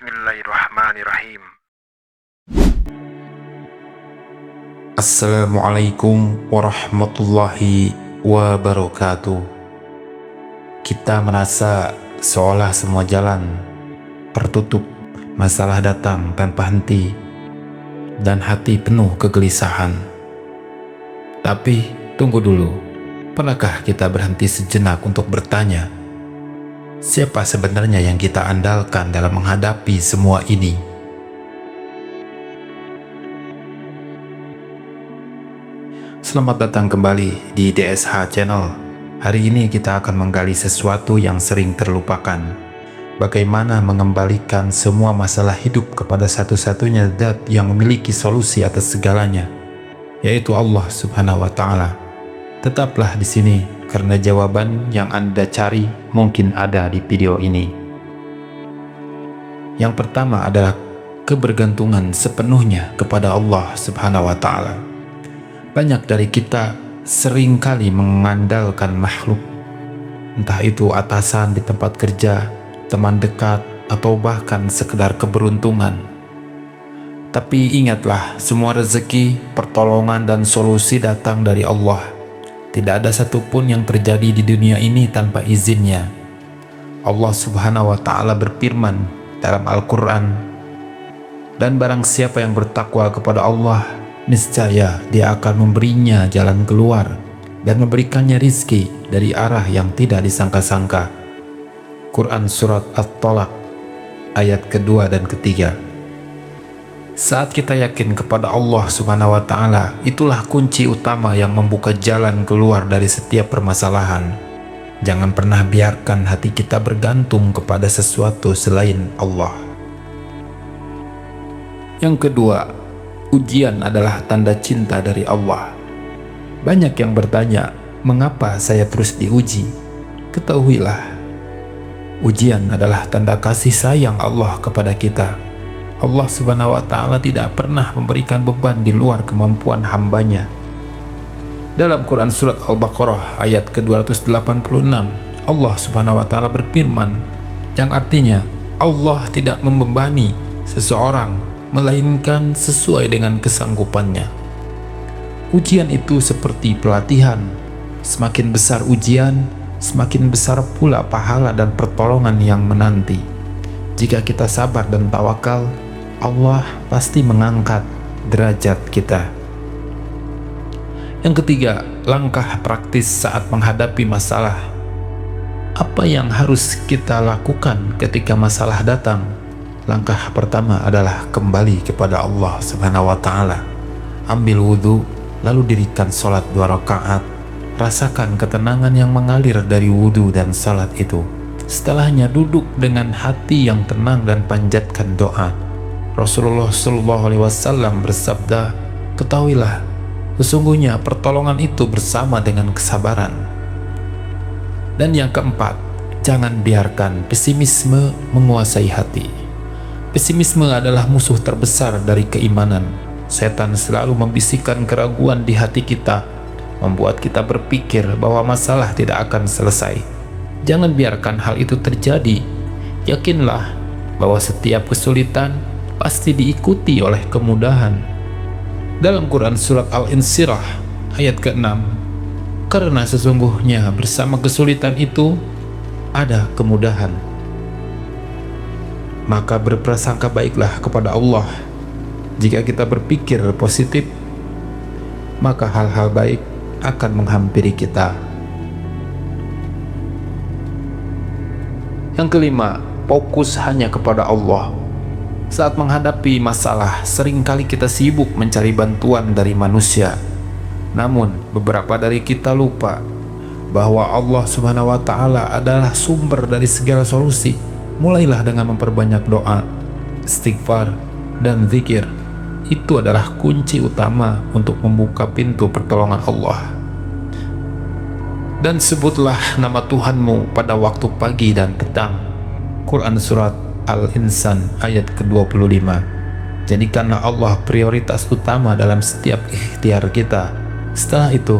Bismillahirrahmanirrahim. Assalamualaikum warahmatullahi wabarakatuh. Kita merasa seolah semua jalan tertutup, masalah datang tanpa henti, dan hati penuh kegelisahan. Tapi tunggu dulu, pernahkah kita berhenti sejenak untuk bertanya, siapa sebenarnya yang kita andalkan dalam menghadapi semua ini? Selamat datang kembali di DSH Channel. Hari ini kita akan menggali sesuatu yang sering terlupakan. Bagaimana mengembalikan semua masalah hidup kepada satu-satunya zat yang memiliki solusi atas segalanya, yaitu Allah Subhanahu wa Ta'ala. Tetaplah di sini karena jawaban yang Anda cari mungkin ada di video ini. Yang pertama adalah kebergantungan sepenuhnya kepada Allah Subhanahu wa Ta'ala. Banyak dari kita seringkali mengandalkan makhluk, entah itu atasan di tempat kerja, teman dekat, atau bahkan sekedar keberuntungan. Tapi ingatlah, semua rezeki, pertolongan, dan solusi datang dari Allah. Tidak ada satupun yang terjadi di dunia ini tanpa izinnya. Allah Subhanahu wa Ta'ala berfirman dalam Al-Quran, "Dan barang siapa yang bertakwa kepada Allah, niscaya Dia akan memberinya jalan keluar dan memberikannya rizki dari arah yang tidak disangka-sangka." Quran Surat At-Tolak ayat kedua dan ketiga. Saat kita yakin kepada Allah Subhanahu wa Ta'ala, itulah kunci utama yang membuka jalan keluar dari setiap permasalahan. Jangan pernah biarkan hati kita bergantung kepada sesuatu selain Allah. Yang kedua, ujian adalah tanda cinta dari Allah. Banyak yang bertanya, mengapa saya terus diuji? Ketahuilah, ujian adalah tanda kasih sayang Allah kepada kita. Allah Subhanahu wa Ta'ala tidak pernah memberikan beban di luar kemampuan hambanya. Dalam Quran Surat Al-Baqarah ayat ke-286, Allah Subhanahu wa Ta'ala berfirman, yang artinya Allah tidak membebani seseorang melainkan sesuai dengan kesanggupannya. Ujian itu seperti pelatihan. Semakin besar ujian, semakin besar pula pahala dan pertolongan yang menanti. Jika kita sabar dan tawakal, Allah pasti mengangkat derajat kita. Yang ketiga, langkah praktis saat menghadapi masalah. Apa yang harus kita lakukan ketika masalah datang? Langkah pertama adalah kembali kepada Allah Subhanahu wa Ta'ala. Ambil wudhu, lalu dirikan sholat 2 rakaat. Rasakan ketenangan yang mengalir dari wudhu dan salat itu. Setelahnya duduk dengan hati yang tenang dan panjatkan doa. Rasulullah SAW bersabda, "Ketahuilah, sesungguhnya pertolongan itu bersama dengan kesabaran." Dan yang keempat, jangan biarkan pesimisme menguasai hati. Pesimisme adalah musuh terbesar dari keimanan. Setan selalu membisikkan keraguan di hati kita, membuat kita berpikir bahwa masalah tidak akan selesai. Jangan biarkan hal itu terjadi. Yakinlah bahwa setiap kesulitan pasti diikuti oleh kemudahan. Dalam Quran Surat Al-Insyirah ayat ke-6, karena sesungguhnya bersama kesulitan itu ada kemudahan. Maka berprasangka baiklah kepada Allah. Jika kita berpikir positif, maka hal-hal baik akan menghampiri kita. Yang kelima, fokus hanya kepada Allah. Saat menghadapi masalah, seringkali kita sibuk mencari bantuan dari manusia. Namun, beberapa dari kita lupa bahwa Allah Subhanahu wa Ta'ala adalah sumber dari segala solusi. Mulailah dengan memperbanyak doa, istighfar, dan zikir. Itu adalah kunci utama untuk membuka pintu pertolongan Allah. Dan sebutlah nama Tuhanmu pada waktu pagi dan petang. Quran Surat Al-Insan ayat ke-25. Jadikanlah Allah prioritas utama dalam setiap ikhtiar kita. Setelah itu,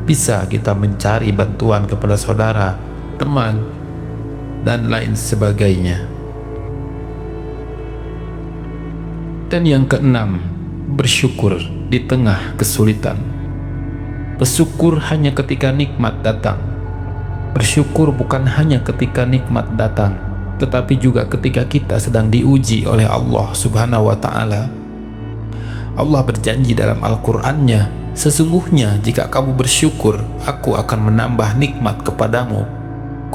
bisa kita mencari bantuan kepada saudara, teman, dan lain sebagainya. Konten yang keenam, bersyukur di tengah kesulitan. Bersyukur hanya ketika nikmat datang. Bersyukur bukan hanya ketika nikmat datang, tetapi juga ketika kita sedang diuji oleh Allah Subhanahu wa Ta'ala. Allah berjanji dalam Al-Qur'annya, sesungguhnya jika kamu bersyukur, aku akan menambah nikmat kepadamu.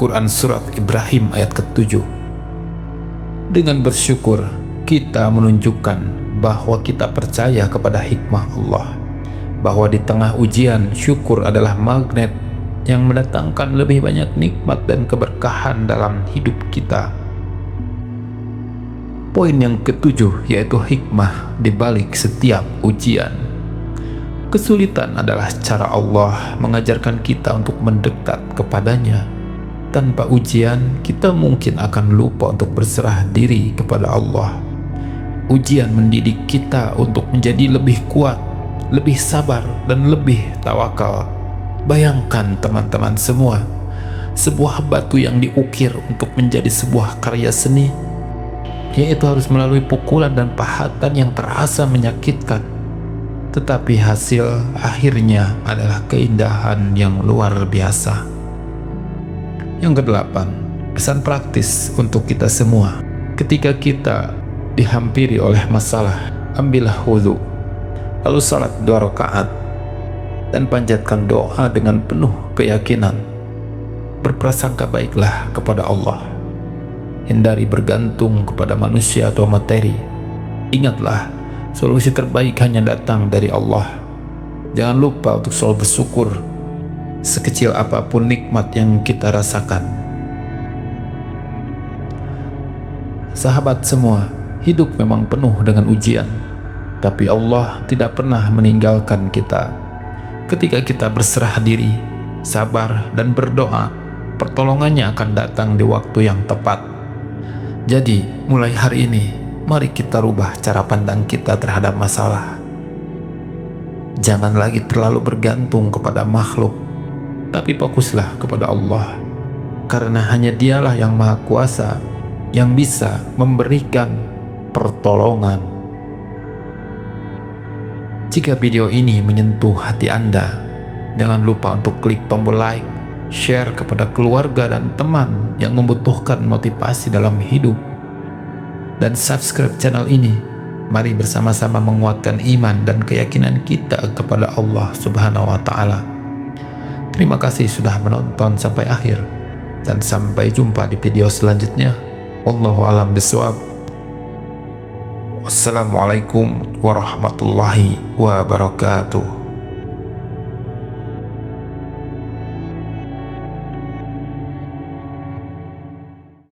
Quran Surat Ibrahim ayat ke-7. Dengan bersyukur, kita menunjukkan bahwa kita percaya kepada hikmah Allah, bahwa di tengah ujian, syukur adalah magnet yang mendatangkan lebih banyak nikmat dan keberkahan dalam hidup kita. Poin yang ketujuh yaitu hikmah di balik setiap ujian. Kesulitan adalah cara Allah mengajarkan kita untuk mendekat kepadanya. Tanpa ujian, kita mungkin akan lupa untuk berserah diri kepada Allah. Ujian mendidik kita untuk menjadi lebih kuat, lebih sabar, dan lebih tawakal. Bayangkan teman-teman semua, sebuah batu yang diukir untuk menjadi sebuah karya seni, yaitu harus melalui pukulan dan pahatan yang terasa menyakitkan, tetapi hasil akhirnya adalah keindahan yang luar biasa. Yang kedelapan, pesan praktis untuk kita semua. Ketika kita dihampiri oleh masalah, ambillah wudhu, lalu salat 2 rakaat, dan panjatkan doa dengan penuh keyakinan. Berprasangka baiklah kepada Allah. Hindari bergantung kepada manusia atau materi. Ingatlah, solusi terbaik hanya datang dari Allah. Jangan lupa untuk selalu bersyukur, sekecil apapun nikmat yang kita rasakan. Sahabat semua, hidup memang penuh dengan ujian, tapi Allah tidak pernah meninggalkan kita. Ketika kita berserah diri, sabar, dan berdoa, pertolongannya akan datang di waktu yang tepat. Jadi, mulai hari ini, mari kita rubah cara pandang kita terhadap masalah. Jangan lagi terlalu bergantung kepada makhluk, tapi fokuslah kepada Allah, karena hanya Dialah yang Maha Kuasa, yang bisa memberikan pertolongan. Jika video ini menyentuh hati Anda, jangan lupa untuk klik tombol like, share kepada keluarga dan teman yang membutuhkan motivasi dalam hidup, dan subscribe channel ini. Mari bersama-sama menguatkan iman dan keyakinan kita kepada Allah Subhanahu wa Ta'ala. Terima kasih sudah menonton sampai akhir, dan sampai jumpa di video selanjutnya. Wallahu a'lam bishawab. Wassalamualaikum warahmatullahi wabarakatuh.